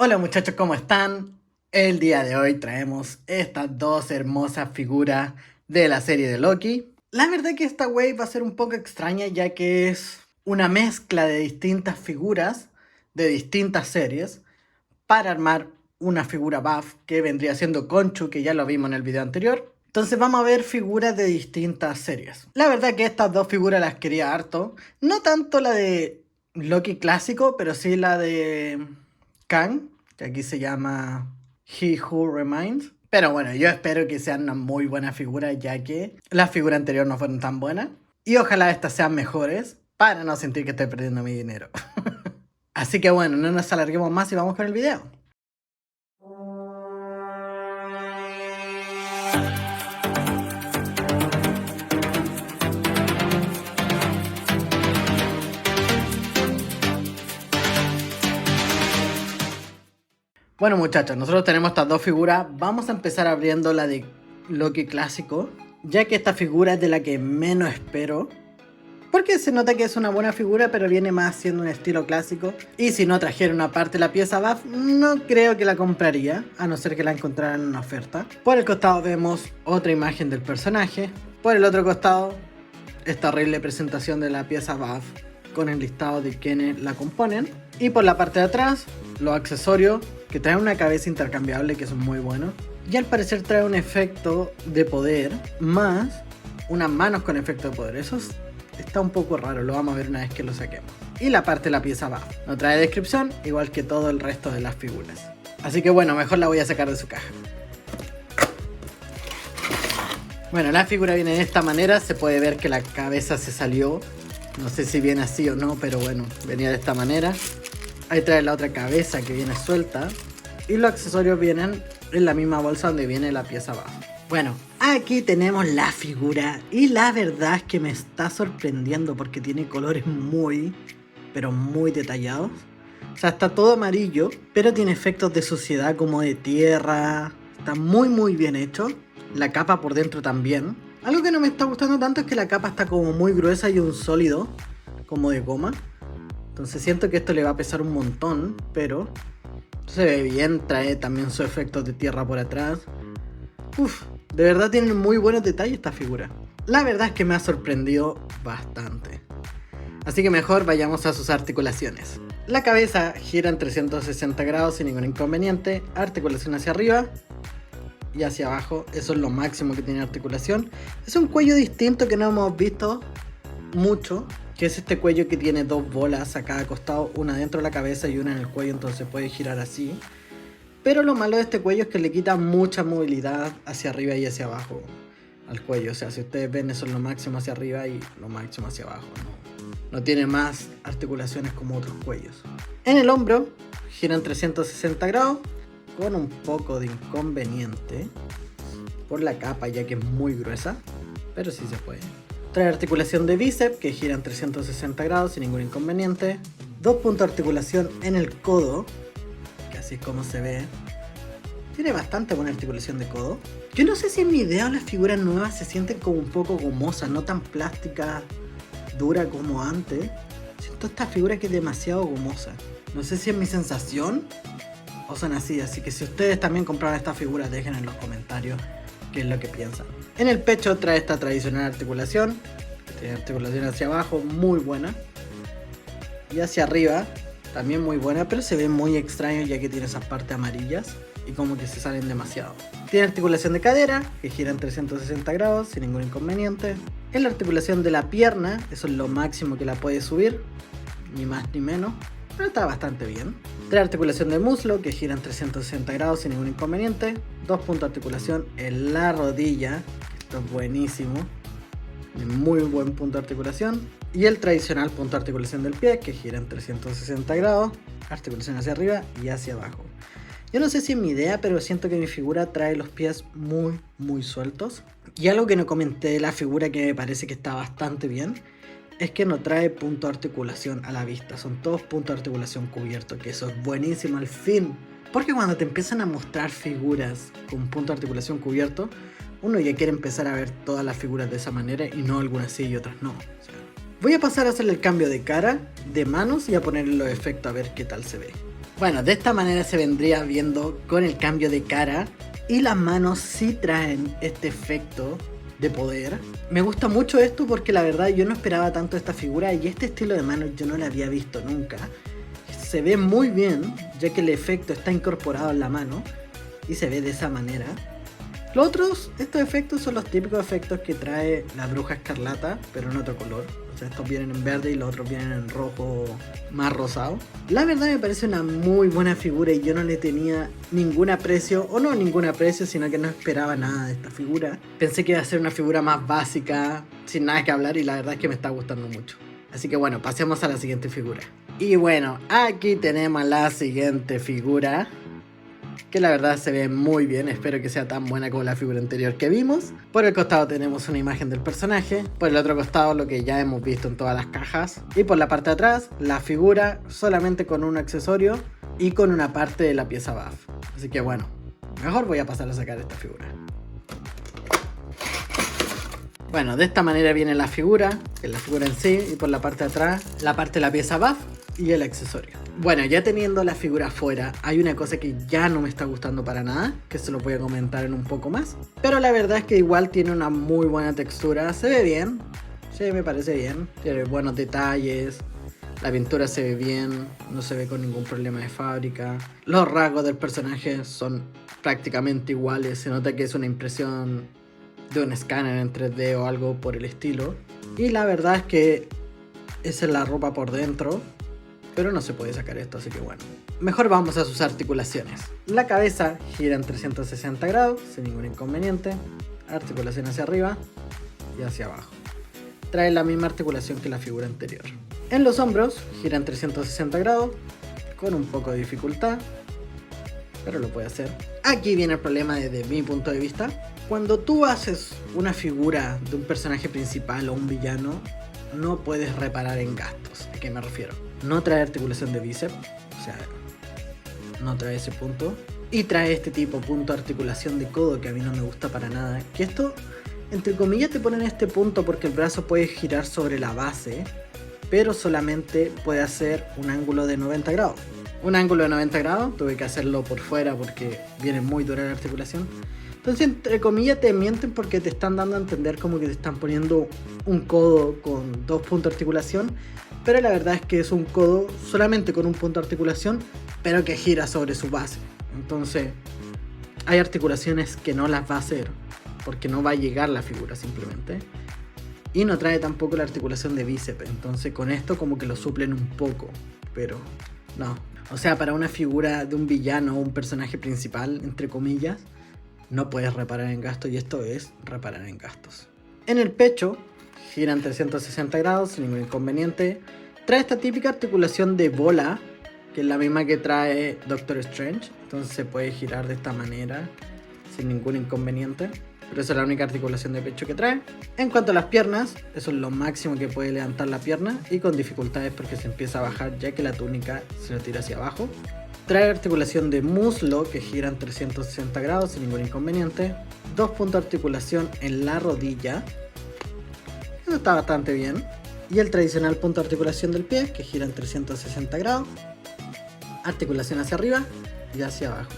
Hola muchachos, ¿cómo están? El día de hoy traemos estas dos hermosas figuras de la serie de Loki. La verdad que esta wave va a ser un poco extraña ya que es una mezcla de distintas figuras de distintas series para armar una figura buff que vendría siendo Conchu, que ya lo vimos en el video anterior. Entonces vamos a ver figuras de distintas series. La verdad que estas dos figuras las quería harto. No tanto la de Loki clásico, pero sí la de Kang, que aquí se llama He Who Remains. Pero bueno, yo espero que sean una muy buena figura, ya que las figuras anteriores no fueron tan buenas. Y ojalá estas sean mejores, para no sentir que estoy perdiendo mi dinero. Así que bueno, no nos alarguemos más y vamos con el video. Bueno muchachos, nosotros tenemos estas dos figuras. Vamos a empezar abriendo la de Loki clásico, ya que esta figura es de la que menos espero. Porque se nota que es una buena figura, pero viene más siendo un estilo clásico. Y si no trajera una parte de la pieza buff, no creo que la compraría, a no ser que la encontraran en una oferta. Por el costado vemos otra imagen del personaje. Por el otro costado, esta horrible presentación de la pieza buff con el listado de quienes la componen. Y por la parte de atrás, los accesorios que traen una cabeza intercambiable que son muy buenos. Y al parecer trae un efecto de poder más unas manos con efecto de poder. Eso está un poco raro, lo vamos a ver una vez que lo saquemos. Y la parte de la pieza abajo. No trae descripción, igual que todo el resto de las figuras. Así que bueno, mejor la voy a sacar de su caja. Bueno, la figura viene de esta manera. Se puede ver que la cabeza se salió. No sé si viene así o no, pero bueno, venía de esta manera. Ahí trae la otra cabeza que viene suelta. Y los accesorios vienen en la misma bolsa donde viene la pieza abajo. Bueno, aquí tenemos la figura y la verdad es que me está sorprendiendo porque tiene colores muy, pero muy detallados. O sea, está todo amarillo, pero tiene efectos de suciedad como de tierra. Está muy bien hecho. La capa por dentro también. Algo que no me está gustando tanto es que la capa está como muy gruesa y un sólido, como de goma. Entonces siento que esto le va a pesar un montón, pero se ve bien, trae también sus efectos de tierra por atrás. Uf, de verdad tienen muy buenos detalles esta figura. La verdad es que me ha sorprendido bastante. Así que mejor vayamos a sus articulaciones. La cabeza gira en 360 grados sin ningún inconveniente. Articulación hacia arriba y hacia abajo. Eso es lo máximo que tiene articulación. Es un cuello distinto que no hemos visto mucho, que es este cuello que tiene dos bolas a cada costado, una dentro de la cabeza y una en el cuello, entonces puede girar así. Pero lo malo de este cuello es que le quita mucha movilidad hacia arriba y hacia abajo al cuello. O sea, si ustedes ven, eso es lo máximo hacia arriba y lo máximo hacia abajo. No tiene más articulaciones como otros cuellos. En el hombro giran 360 grados con un poco de inconveniente por la capa, ya que es muy gruesa, pero sí se puede. Trae articulación de bíceps que gira en 360 grados sin ningún inconveniente. 2 puntos de articulación en el codo, que así es como se ve. Tiene bastante buena articulación de codo. Yo no sé si en mi idea las figuras nuevas se sienten como un poco gomosas, no tan plástica, dura como antes. Siento esta figura que es demasiado gomosa. No sé si es mi sensación o son así, así que si ustedes también compraron esta figura, dejen en los comentarios qué es lo que piensan. En el pecho trae esta tradicional articulación, tiene articulación hacia abajo muy buena, y hacia arriba también muy buena, pero se ve muy extraño ya que tiene esas partes amarillas y como que se salen demasiado. Tiene articulación de cadera que gira en 360 grados sin ningún inconveniente. En la articulación de la pierna, eso es lo máximo que la puede subir, ni más ni menos, pero está bastante bien. Trae articulación de muslo que gira en 360 grados sin ningún inconveniente. 2 puntos de articulación en la rodilla, esto es buenísimo, muy buen punto de articulación. Y el tradicional punto de articulación del pie que gira en 360 grados, articulación hacia arriba y hacia abajo. Yo no sé si es mi idea, pero siento que mi figura trae los pies muy sueltos. Y algo que no comenté de la figura que me parece que está bastante bien es que no trae punto de articulación a la vista. Son todos puntos de articulación cubiertos, que eso es buenísimo al fin. Porque cuando te empiezan a mostrar figuras con punto de articulación cubierto, uno ya quiere empezar a ver todas las figuras de esa manera y no algunas sí y otras no. O sea, voy a pasar a hacerle el cambio de cara, de manos y a ponerle los efectos a ver qué tal se ve. Bueno, de esta manera se vendría viendo con el cambio de cara. Y las manos sí traen este efecto de poder. Me gusta mucho esto porque la verdad yo no esperaba tanto esta figura. Y este estilo de manos yo no lo había visto nunca. Se ve muy bien, ya que el efecto está incorporado en la mano. Y se ve de esa manera. Estos efectos son los típicos efectos que trae la Bruja Escarlata, pero en otro color. O sea, estos vienen en verde y los otros vienen en rojo más rosado. La verdad me parece una muy buena figura y yo no le tenía ningún aprecio, o no ningún aprecio, sino que no esperaba nada de esta figura. Pensé que iba a ser una figura más básica, sin nada que hablar, y la verdad es que me está gustando mucho. Así que bueno, pasemos a la siguiente figura. Y bueno, aquí tenemos la siguiente figura, que la verdad se ve muy bien, espero que sea tan buena como la figura anterior que vimos. Por el costado tenemos una imagen del personaje, por el otro costado lo que ya hemos visto en todas las cajas, y por la parte de atrás la figura solamente con un accesorio y con una parte de la pieza buff. Así que bueno, mejor voy a pasar a sacar esta figura. Bueno, de esta manera viene la figura, que es la figura en sí, y por la parte de atrás la parte de la pieza buff y el accesorio. Bueno, ya teniendo la figura afuera, hay una cosa que ya no me está gustando para nada, que se lo voy a comentar en un poco más. Pero la verdad es que igual tiene una muy buena textura, se ve bien, sí, me parece bien, tiene buenos detalles, la pintura se ve bien, no se ve con ningún problema de fábrica. Los rasgos del personaje son prácticamente iguales, se nota que es una impresión de un escáner en 3D o algo por el estilo. Y la verdad es que esa es la ropa por dentro, pero no se puede sacar esto, así que bueno. Mejor vamos a sus articulaciones. La cabeza gira en 360 grados, sin ningún inconveniente. Articulación hacia arriba y hacia abajo. Trae la misma articulación que la figura anterior. En los hombros gira en 360 grados, con un poco de dificultad, pero lo puede hacer. Aquí viene el problema desde mi punto de vista. Cuando tú haces una figura de un personaje principal o un villano, no puedes reparar en gastos. ¿A qué me refiero? No trae articulación de bíceps, o sea, no trae ese punto. Y trae este tipo punto de articulación de codo que a mí no me gusta para nada. Que esto, entre comillas, te ponen este punto porque el brazo puede girar sobre la base, pero solamente puede hacer un ángulo de 90 grados. Un ángulo de 90 grados, tuve que hacerlo por fuera porque viene muy dura la articulación. Entonces, entre comillas, te mienten porque te están dando a entender como que te están poniendo un codo con 2 puntos de articulación, pero la verdad es que es un codo solamente con un punto de articulación, pero que gira sobre su base. Entonces, hay articulaciones que no las va a hacer, porque no va a llegar la figura simplemente. Y no trae tampoco la articulación de bíceps, entonces con esto como que lo suplen un poco, pero no. O sea, para una figura de un villano o un personaje principal, entre comillas, no puedes reparar en gastos, y esto es reparar en gastos. En el pecho giran 360 grados sin ningún inconveniente. Trae esta típica articulación de bola, que es la misma que trae Doctor Strange. Entonces se puede girar de esta manera sin ningún inconveniente. Pero esa es la única articulación de pecho que trae. En cuanto a las piernas, eso es lo máximo que puede levantar la pierna, y con dificultades porque se empieza a bajar ya que la túnica se lo tira hacia abajo. Trae articulación de muslo que gira en 360 grados sin ningún inconveniente. 2 puntos de articulación en la rodilla. Eso está bastante bien. Y el tradicional punto de articulación del pie que gira en 360 grados. Articulación hacia arriba y hacia abajo.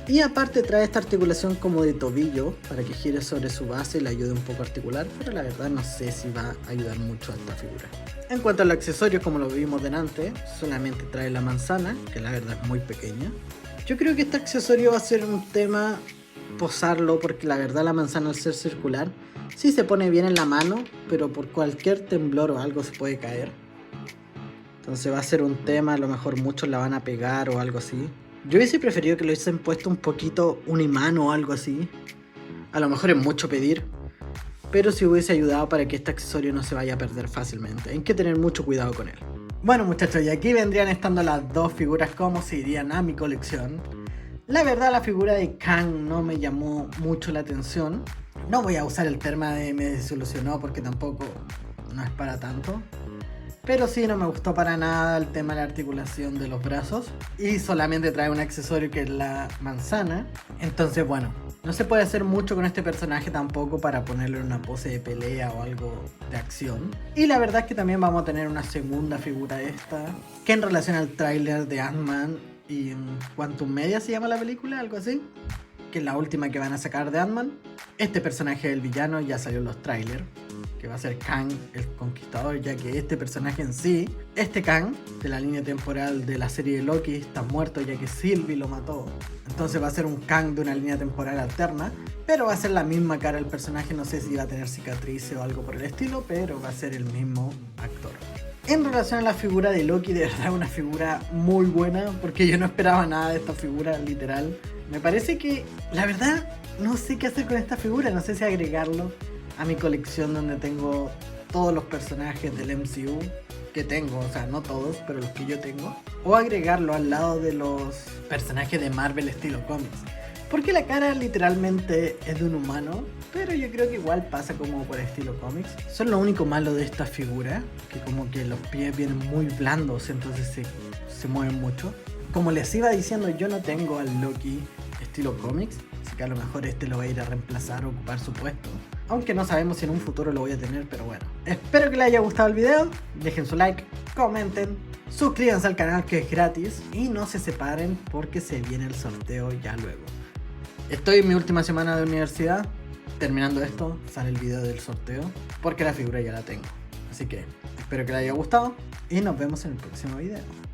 Y aparte trae esta articulación como de tobillo para que gire sobre su base y le ayude un poco a articular, pero la verdad no sé si va a ayudar mucho a esta figura. En cuanto al accesorio, como lo vimos delante, solamente trae la manzana, que la verdad es muy pequeña. Yo creo que este accesorio va a ser un tema posarlo, porque la verdad la manzana al ser circular sí se pone bien en la mano, pero por cualquier temblor o algo se puede caer. Entonces va a ser un tema, a lo mejor muchos la van a pegar o algo así. Yo hubiese preferido que le hubiesen puesto un poquito un imán o algo así. A lo mejor es mucho pedir, pero si hubiese ayudado para que este accesorio no se vaya a perder fácilmente. Hay que tener mucho cuidado con él. Bueno muchachos, y aquí vendrían estando las dos figuras como se irían a mi colección. La verdad la figura de Kang no me llamó mucho la atención. No voy a usar el tema de me desilusionó porque tampoco no es para tanto. Pero sí, no me gustó para nada el tema de la articulación de los brazos. Y solamente trae un accesorio que es la manzana. Entonces bueno, no se puede hacer mucho con este personaje tampoco para ponerlo en una pose de pelea o algo de acción. Y la verdad es que también vamos a tener una segunda figura de esta, que en relación al tráiler de Ant-Man y Quantum Media se llama la película, algo así, que es la última que van a sacar de Ant-Man. Este personaje del villano ya salió en los trailers, que va a ser Kang el Conquistador, ya que este personaje en sí, este Kang de la línea temporal de la serie de Loki, está muerto ya que Sylvie lo mató. Entonces va a ser un Kang de una línea temporal alterna, pero va a ser la misma cara del personaje. No sé si va a tener cicatrices o algo por el estilo, pero va a ser el mismo actor. En relación a la figura de Loki, de verdad una figura muy buena, porque yo no esperaba nada de esta figura, literal. Me parece que, la verdad, no sé qué hacer con esta figura, no sé si agregarlo a mi colección donde tengo todos los personajes del MCU que tengo, o sea, no todos, pero los que yo tengo, o agregarlo al lado de los personajes de Marvel estilo cómics. Porque la cara literalmente es de un humano, pero yo creo que igual pasa como por estilo cómics. Eso es lo único malo de esta figura, que como que los pies vienen muy blandos, entonces se mueven mucho. Como les iba diciendo, yo no tengo al Loki estilo cómics, así que a lo mejor este lo va a ir a reemplazar o ocupar su puesto. Aunque no sabemos si en un futuro lo voy a tener, pero bueno. Espero que les haya gustado el video, dejen su like, comenten, suscríbanse al canal que es gratis y no se separen porque se viene el sorteo ya luego. Estoy en mi última semana de universidad, terminando esto sale el video del sorteo porque la figura ya la tengo. Así que espero que les haya gustado y nos vemos en el próximo video.